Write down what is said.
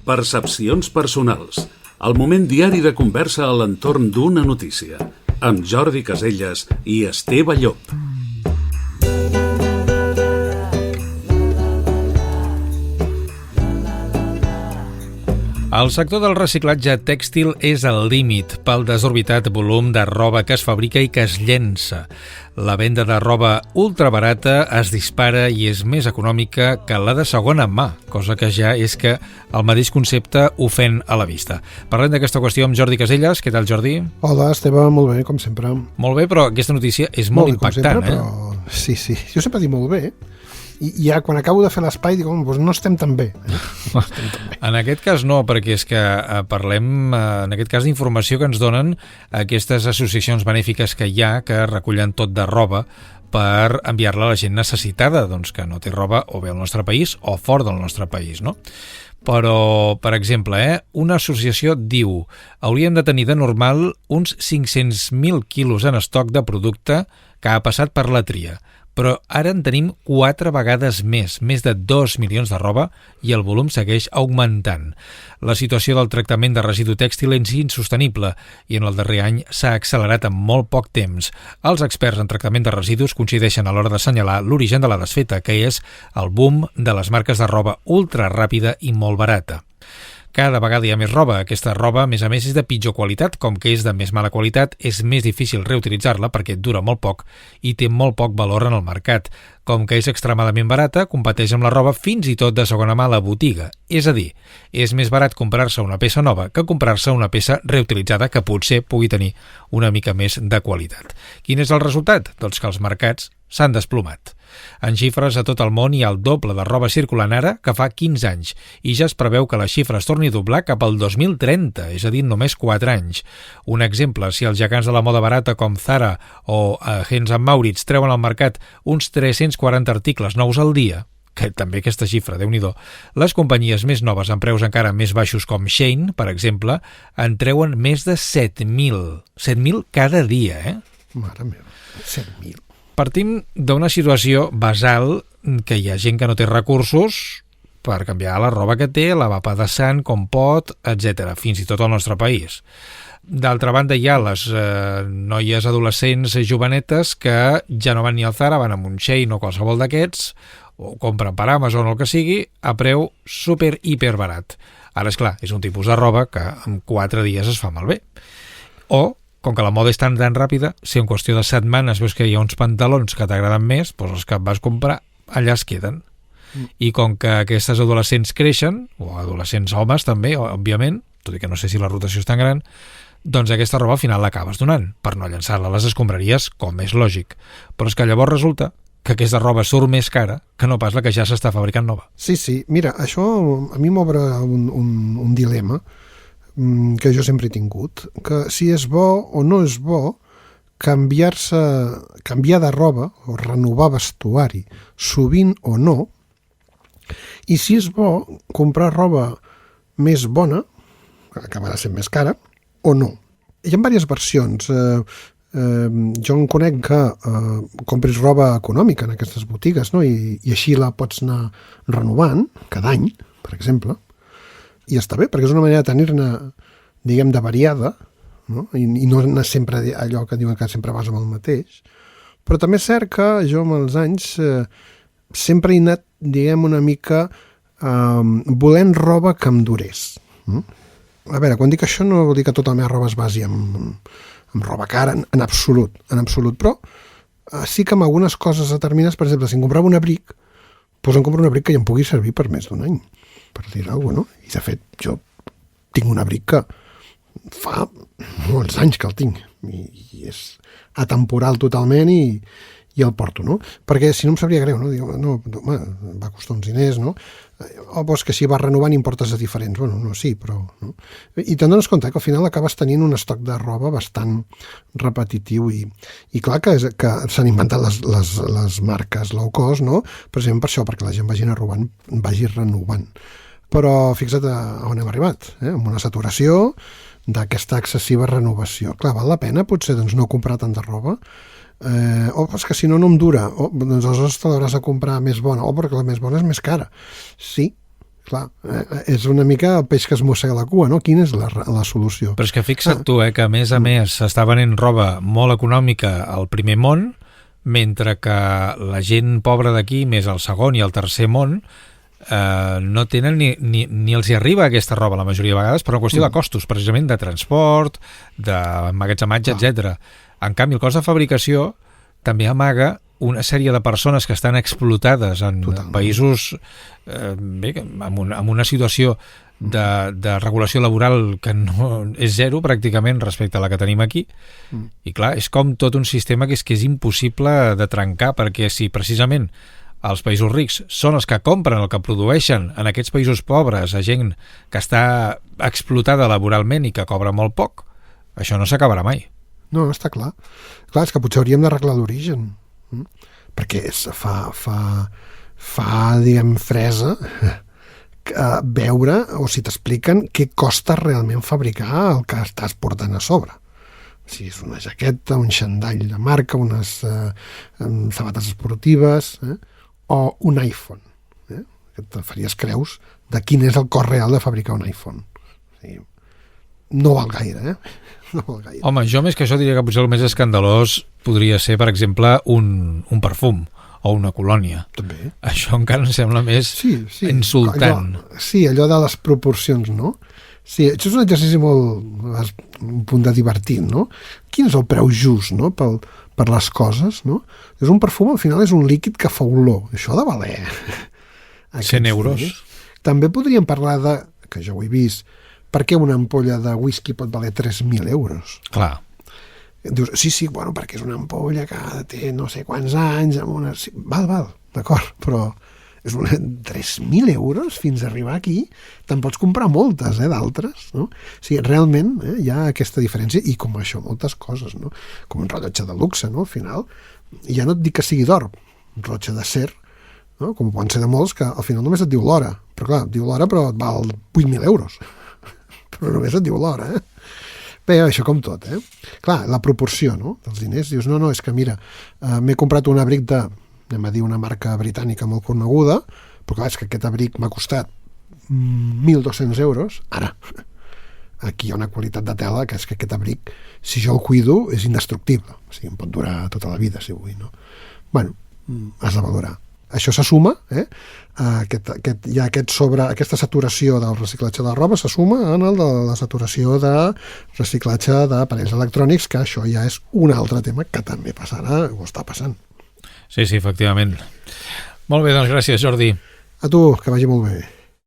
Percepcions personals. El moment diari de conversa a l'entorn d'una notícia. Amb Jordi Caselles i Esteve Llop. El sector del reciclatge tèxtil és al límit pel desorbitat volum de roba que es fabrica i que es llença. La venda de roba ultrabarata es dispara i és més econòmica que la de segona mà, cosa que ja és que el mateix concepte ofèn a la vista. Parlem d'aquesta qüestió amb Jordi Caselles. Què tal, Jordi? Hola, Esteve, molt bé, com sempre. Molt bé, però aquesta notícia és molt impactant, sempre, però... Sí, jo sempre dic molt bé, i ja quan acabo de fer l'espai dic, doncs no estem tan bé. No estem tan bé. En aquest cas no, perquè és que parlem, en aquest cas, d'informació que ens donen aquestes associacions benèfiques que hi ha, que recullen tot de roba per enviar-la a la gent necessitada, doncs que no té roba o bé al nostre país o fora del nostre país, no? Però, per exemple, una associació diu hauríem de tenir de normal uns 500.000 quilos en estoc de producte que ha passat per la tria, però ara en tenim 4 vegades més de 2 milions de roba i el volum segueix augmentant. La situació del tractament de residu tèxtil és insostenible i en el darrer any s'ha accelerat en molt poc temps. Els experts en tractament de residus coincideixen a l'hora d'assenyalar l'origen de la desfeta, que és el boom de les marques de roba ultra ràpida i molt barata. Cada vegada hi ha més roba. Aquesta roba, a més, és de pitjor qualitat. Com que és de més mala qualitat, és més difícil reutilitzar-la perquè dura molt poc i té molt poc valor en el mercat. Com que és extremadament barata, competeix amb la roba fins i tot de segona mà a la botiga. És a dir, és més barat comprar-se una peça nova que comprar-se una peça reutilitzada que potser pugui tenir una mica més de qualitat. Quin és el resultat? Doncs que els mercats s'han desplomat. En xifres, a tot el món hi ha el doble de roba circulant ara que fa 15 anys i ja es preveu que la xifra es torni a doblar cap al 2030, és a dir, només 4 anys. Un exemple, si els gegants de la moda barata com Zara o Hennes & Mauritz treuen al mercat uns 340 articles nous al dia, que també aquesta xifra, Déu-n'hi-do, les companyies més noves amb preus encara més baixos com Shein, per exemple, en treuen més de 7.000. 7.000 cada dia, Mare meva, 7.000. Partim d'una situació basal que hi ha gent que no té recursos per canviar la roba que té, la va pedaçant com pot, etc., fins i tot al nostre país. D'altra banda, hi ha les noies adolescents jovenetes que ja no van ni al Zara, van a un Shein o qualsevol d'aquests, o compren per Amazon o el que sigui, a preu super hiper barat. Ara, esclar, és un tipus de roba que en 4 dies es fa malbé. O, com que la moda és tan ràpida, si en qüestió de setmanes veus que hi ha uns pantalons que t'agraden més, doncs els que vas comprar allà es queden. I com que aquestes adolescents creixen, o adolescents homes també, òbviament, tot i que no sé si la rotació és tan gran, doncs aquesta roba al final l'acabes donant, per no llançar-la a les escombraries, com és lògic. Però és que llavors resulta que aquesta roba surt més cara que no pas la que ja s'està fabricant nova. Sí, mira, això a mi m'obre un dilema que jo sempre he tingut, que si és bo o no és bo canviar de roba o renovar vestuari sovint o no, i si és bo comprar roba més bona, que acabarà sent més cara, o no. Hi ha diverses versions. Jo en conec que compris roba econòmica en aquestes botigues, no? I així la pots anar renovant cada any, per exemple, i està bé, perquè és una manera de tenir-ne, diguem, de variada, no? I no anar sempre allò que diuen que sempre vas amb el mateix. Però també és cert que jo amb els anys sempre he anat, diguem, una mica volent roba que em durés. A veure, quan dic això no vol dir que tota la meva roba es basi amb roba cara, en absolut, però sí que amb algunes coses determinades, per exemple, si em comprava un abric, doncs em compro un abric que ja em pugui servir per més d'un any, per dir alguna cosa, no? I de fet, jo tinc un abric que fa molts anys que el tinc i és atemporal totalment i el porto, no? Perquè si no em sabria greu, no? Dic, no, home, va costar uns diners, no? O doncs que si vas renovant importes diferents. Bueno, no, sí, però... No? I te'n dones compte que al final acabes tenint un estoc de roba bastant repetitiu i clar que s'han inventat les marques low cost, no? Precisament per això, perquè la gent vagi renovant. Però fixa't on hem arribat, amb una saturació d'aquesta excessiva renovació. Clar, val la pena potser doncs, no comprar tanta roba, o és que si no em dura, doncs aleshores te l'hauràs de comprar més bona, o perquè la més bona és més cara. Sí, clar, és una mica el peix que es mossega la cua, no? Quina és la solució? Però és que fixa't tu, que a més s'està venent roba molt econòmica al primer món, mentre que la gent pobra d'aquí, més el segon i el tercer món, no tenen ni els hi arriba aquesta roba la majoria de vegades per una qüestió de costos, precisament de transport, d'emmagatzematge, etc. En canvi, el cost de fabricació també amaga una sèrie de persones que estan explotades en països amb una situació de regulació laboral que no és zero pràcticament respecte a la que tenim aquí. I clar, és com tot un sistema que és impossible de trencar, perquè si precisament els països rics són els que compren el que produeixen en aquests països pobres a gent que està explotada laboralment i que cobra molt poc, això no s'acabarà mai. No, està clar. Clar, és que potser hauríem d'arreglar l'origen, perquè fa diguem, fresa veure, o si t'expliquen què costa realment fabricar el que estàs portant a sobre. Si és una jaqueta, un xandall de marca, unes sabates esportives, o un iPhone, que te faries creus de quin és el cost real de fabricar un iPhone. O sigui, no val gaire, no val gaire. Home, jo més que això diria que potser el més escandalós podria ser, per exemple, un perfum o una colònia. També. Això encara em sembla més insultant. Allò de les proporcions, no? Sí, això és un exercici molt, un punt de divertit, no? Quin és el preu just, no?, per les coses, no? És un perfum, al final, és un líquid que fa olor. Això ha de valer 100 euros. També podríem parlar de, que jo ho he vist, per què una ampolla de whisky pot valer 3.000 euros? Clar. Dius, sí, bueno, perquè és una ampolla que té no sé quants anys, amb una... Sí, val, d'acord, però és 3.000 euros fins a arribar aquí, te'n pots comprar moltes, d'altres, no? O sigui, realment hi ha aquesta diferència, i com això, moltes coses, no? Com un rellotge de luxe, no? Al final, ja no et dic que sigui d'or, un rellotge d'acer, no? Com poden ser de molts, que al final només et diu l'hora, però clar, et diu l'hora però et val 8.000 euros, però només et diu l'hora, Bé, això com tot, Clar, la proporció, no?, dels diners. Dius, no, és que mira, m'he comprat un abric de, anem a dir, una marca britànica molt coneguda, però clar, és que aquest abric m'ha costat 1.200 euros. Ara, aquí hi ha una qualitat de tela que és que aquest abric, si jo el cuido, és indestructible. O sigui, em pot durar tota la vida, si vull, no? Bueno, has de valorar. Això se suma, aquesta saturació del reciclatge de roba se suma en el de la saturació de reciclatge d'aparells electrònics, que això ja és un altre tema que també passarà, o està passant. Sí, efectivament. Molt bé, doncs gràcies, Jordi. A tu, que vagi molt bé.